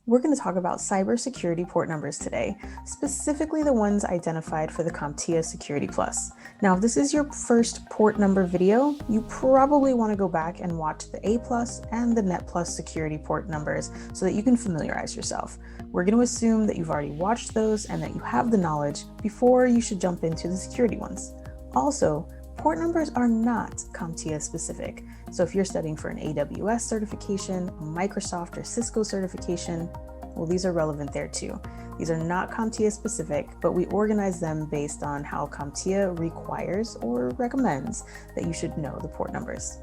We're going to talk about cybersecurity port numbers today, specifically the ones identified for the CompTIA Security Plus. Now, if this is your first port number video, you probably want to go back and watch the A Plus and the Net Plus security port numbers so that you can familiarize yourself. We're going to assume that you've already watched those and that you have the knowledge before you should jump into the security ones. Also, port numbers are not CompTIA specific. So if you're studying for an AWS certification, a Microsoft or Cisco certification, well, these are relevant there too. These are not CompTIA specific, but we organize them based on how CompTIA requires or recommends that you should know the port numbers.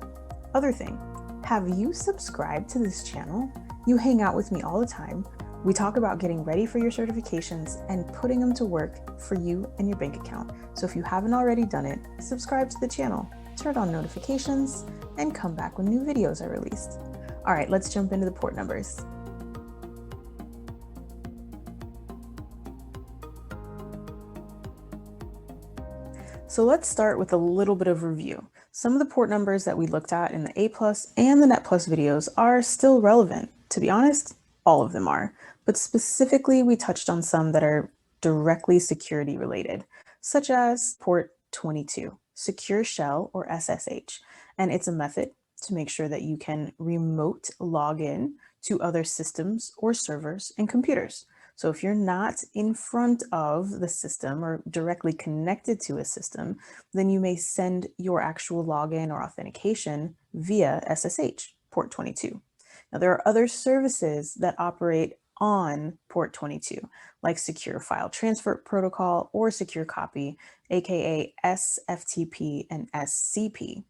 Other thing, have you subscribed to this channel? You hang out with me all the time. We talk about getting ready for your certifications and putting them to work for you and your bank account. So if you haven't already done it, subscribe to the channel, turn on notifications, and come back when new videos are released. All right, let's jump into the port numbers. So let's start with a little bit of review. Some of the port numbers that we looked at in the A Plus and the Net Plus videos are still relevant. To be honest, all of them are, but specifically we touched on some that are directly security related, such as port 22, Secure Shell or SSH, and it's a method to make sure that you can remote log in to other systems or servers and computers. So if you're not in front of the system or directly connected to a system, then you may send your actual login or authentication via SSH, port 22. Now, there are other services that operate on port 22, like Secure File Transfer Protocol or Secure Copy, aka SFTP and SCP.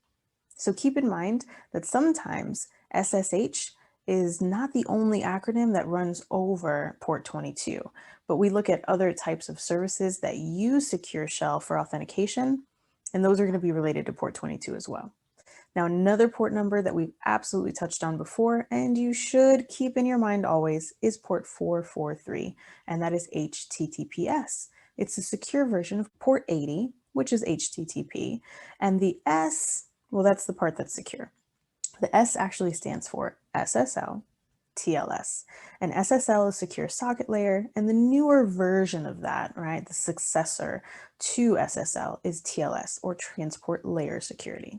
So keep in mind that sometimes SSH is not the only acronym that runs over port 22, but we look at other types of services that use Secure Shell for authentication, and those are going to be related to port 22 as well. Now, another port number that we've absolutely touched on before, and you should keep in your mind always, is port 443, and that is HTTPS. It's a secure version of port 80, which is HTTP, and the S, well, that's the part that's secure. The S actually stands for SSL, TLS, and SSL is secure socket layer, and the newer version of that, right, the successor to SSL is TLS, or transport layer security.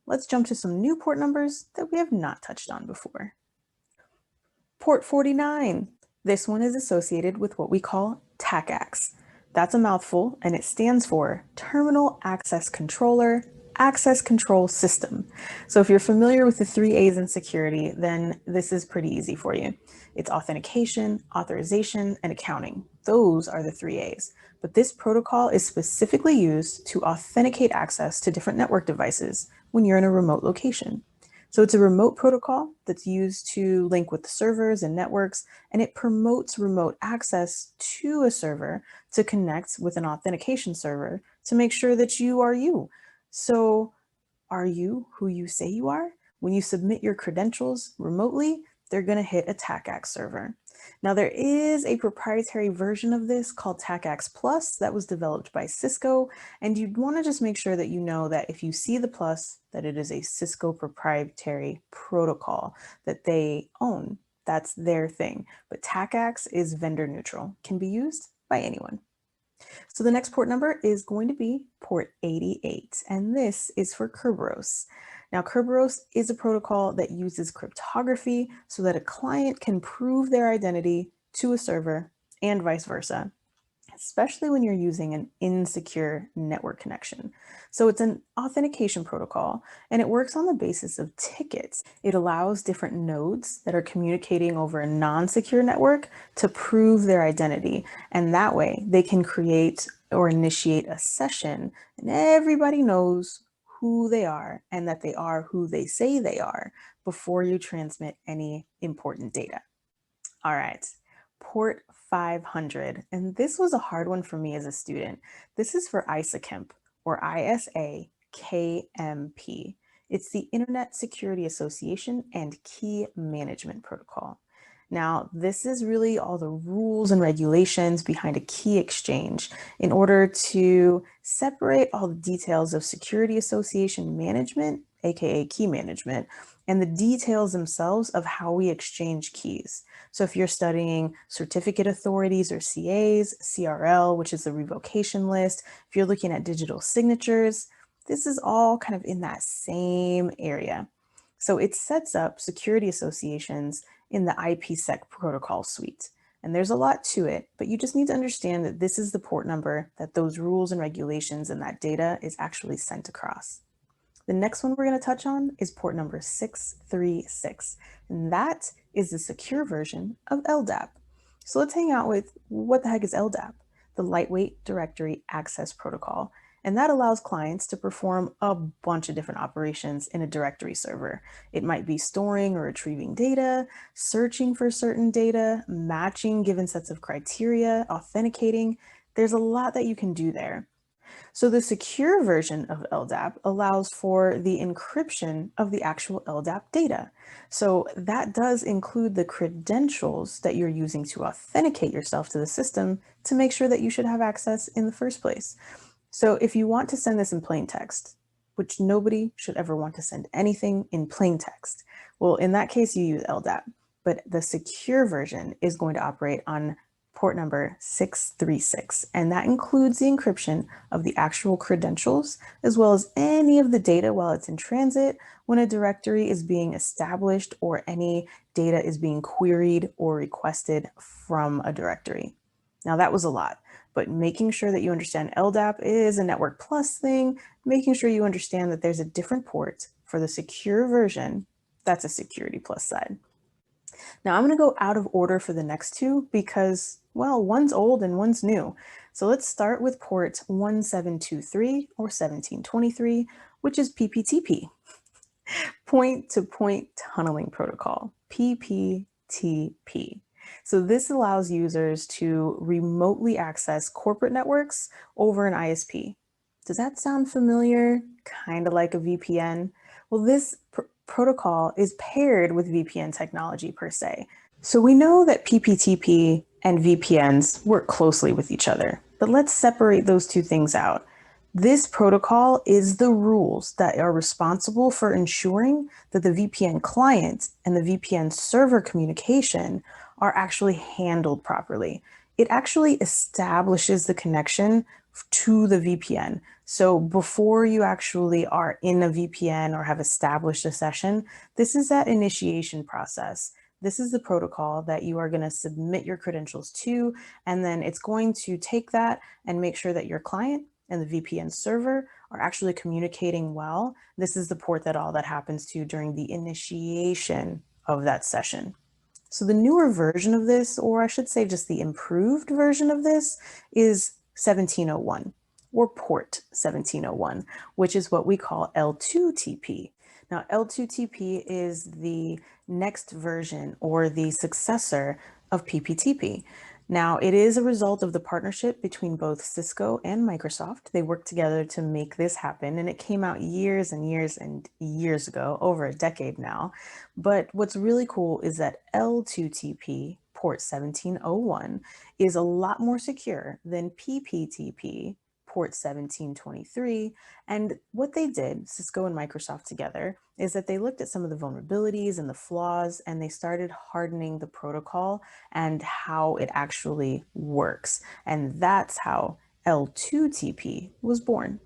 Let's jump to some new port numbers that we have not touched on before. Port 49. This one is associated with what we call TACACS. That's a mouthful, and it stands for Terminal Access Controller Access Control System. So if you're familiar with the 3 A's in security, then this is pretty easy for you. It's authentication, authorization, and accounting. Those are the 3 A's. But this protocol is specifically used to authenticate access to different network devices when you're in a remote location. So it's a remote protocol that's used to link with the servers and networks, and it promotes remote access to a server to connect with an authentication server to make sure that you are you. So are you who you say you are? When you submit your credentials remotely, they're going to hit a TACACS server. Now, there is a proprietary version of this called TACACS Plus that was developed by Cisco, and you'd want to just make sure that you know that if you see the plus, that it is a Cisco proprietary protocol that they own. That's their thing. But TACACS is vendor neutral, can be used by anyone. So the next port number is going to be port 88, and this is for Kerberos. Now, Kerberos is a protocol that uses cryptography so that a client can prove their identity to a server and vice versa, especially when you're using an insecure network connection. So it's an authentication protocol, and it works on the basis of tickets. It allows different nodes that are communicating over a non-secure network to prove their identity. And that way they can create or initiate a session, and everybody knows who they are and that they are who they say they are before you transmit any important data. All right. Port 500, and this was a hard one for me as a student. This is for ISAKMP, or ISAKMP. It's the Internet Security Association and Key Management Protocol. Now, this is really all the rules and regulations behind a key exchange in order to separate all the details of security association management, aka key management, and the details themselves of how we exchange keys. So if you're studying certificate authorities or CAs, CRL, which is the revocation list, if you're looking at digital signatures, this is all kind of in that same area. So it sets up security associations in the IPsec protocol suite. And there's a lot to it, but you just need to understand that this is the port number that those rules and regulations and that data is actually sent across. The next one we're going to touch on is port number 636, and that is the secure version of LDAP. So let's hang out with what the heck is LDAP, the Lightweight Directory Access Protocol. And that allows clients to perform a bunch of different operations in a directory server. It might be storing or retrieving data, searching for certain data, matching given sets of criteria, authenticating. There's a lot that you can do there. So the secure version of LDAP allows for the encryption of the actual LDAP data. So that does include the credentials that you're using to authenticate yourself to the system to make sure that you should have access in the first place. So if you want to send this in plain text, which nobody should ever want to send anything in plain text, well, in that case, you use LDAP. But the secure version is going to operate on port number 636, and that includes the encryption of the actual credentials, as well as any of the data while it's in transit, when a directory is being established or any data is being queried or requested from a directory. Now that was a lot, but making sure that you understand LDAP is a Network Plus thing, making sure you understand that there's a different port for the secure version, that's a Security Plus side. Now I'm going to go out of order for the next two because, well, one's old and one's new. So let's start with port 1723 or 1723, which is PPTP, Point-to-Point Tunneling Protocol, PPTP. So this allows users to remotely access corporate networks over an ISP. Does that sound familiar? Kind of like a VPN? Well, this protocol is paired with VPN technology per se. So we know that PPTP and VPNs work closely with each other, but let's separate those two things out. This protocol is the rules that are responsible for ensuring that the VPN client and the VPN server communication are actually handled properly. It actually establishes the connection to the VPN. So before you actually are in a VPN or have established a session, this is that initiation process. This is the protocol that you are going to submit your credentials to, and then it's going to take that and make sure that your client and the VPN server are actually communicating well. This is the port that all that happens to during the initiation of that session. So the newer version of this, or I should say just the improved version of this, is 1701 or port 1701, which is what we call L2TP. Now, L2TP is the next version or the successor of PPTP. Now, it is a result of the partnership between both Cisco and Microsoft. They worked together to make this happen, and it came out years and years and years ago, over a decade now. But what's really cool is that L2TP, port 1701, is a lot more secure than PPTP, port 1723. And what they did, Cisco and Microsoft together, is that they looked at some of the vulnerabilities and the flaws, and they started hardening the protocol and how it actually works. And that's how L2TP was born.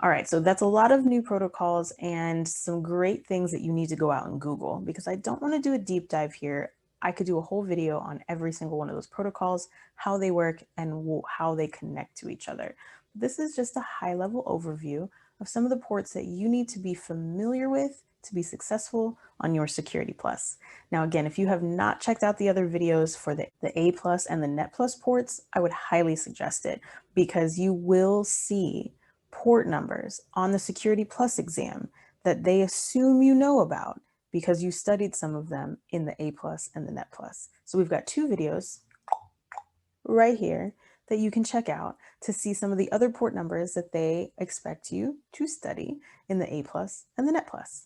All right, so that's a lot of new protocols and some great things that you need to go out and Google, because I don't want to do a deep dive here. I could do a whole video on every single one of those protocols, how they work, and how they connect to each other. This is just a high-level overview of some of the ports that you need to be familiar with to be successful on your Security Plus. Now, again, if you have not checked out the other videos for the A Plus and the Net Plus ports, I would highly suggest it, because you will see port numbers on the Security Plus exam that they assume you know about because you studied some of them in the A Plus and the Net Plus. So we've got two videos right here that you can check out to see some of the other port numbers that they expect you to study in the A Plus and the Net Plus.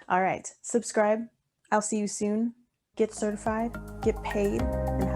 All right, subscribe. I'll see you soon. Get certified, get paid, and